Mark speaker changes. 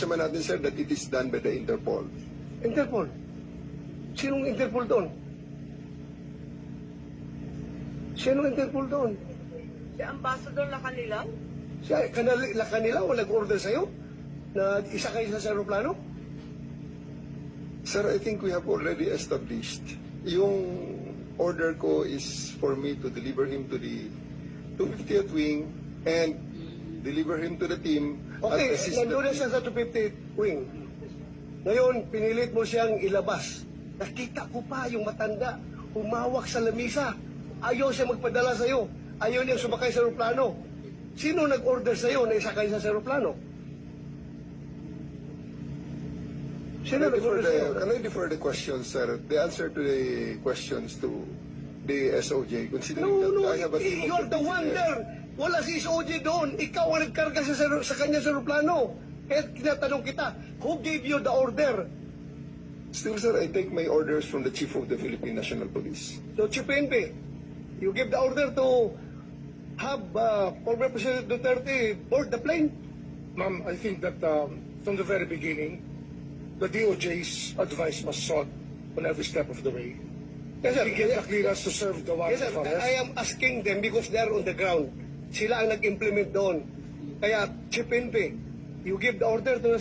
Speaker 1: acknowledge naman natin, sir, that it is done by the Interpol.
Speaker 2: Interpol. Sinong Interpol doon? Sinong Interpol doon?
Speaker 3: Si Ambassador Lacanilaw?
Speaker 2: Siya, kanila o nag-order sa'yo na isa kayo sa aeroplano?
Speaker 1: Sir, I think we have already established. Yung order ko is for me to deliver him to the 250th wing and deliver him to the team.
Speaker 2: Okay,
Speaker 1: at assist the
Speaker 2: nandun na
Speaker 1: team.
Speaker 2: siya sa 250 wing. Ngayon, pinilit mo siyang ilabas. Nakita ko pa yung matanda, humawak sa lamisa. Ayaw siya magpadala sa'yo. Ayaw niya sumakay sa aeroplano. Sino nag-order sa'yo na isakay sa aeroplano? Sino nag-order sa'yo?
Speaker 1: Can I defer the questions, sir? The answer to the questions to the SOJ, considering
Speaker 2: No,
Speaker 1: that I have a team of
Speaker 2: you're the
Speaker 1: 50
Speaker 2: one
Speaker 1: there.
Speaker 2: there. Wala si SOJ doon. Ikaw ang nagkarga sa kanya sa aeroplano. Kaya tinatanong kita, who gave you the order?
Speaker 1: Still, sir, I take my orders from the Chief of the Philippine National Police.
Speaker 2: So, Chief PNP, you give the order to have former President Duterte board the plane?
Speaker 4: Ma'am, I think that from the very beginning, the DOJ's advice was sought on every step of the way.
Speaker 2: Yes, sir.
Speaker 4: We gave the clearance to serve the warrant
Speaker 2: Yes, sir.
Speaker 4: of arrest.
Speaker 2: I am asking them because they are on the ground. Sila ang nag-implement doon. Kaya, Chief PNP, you give the order to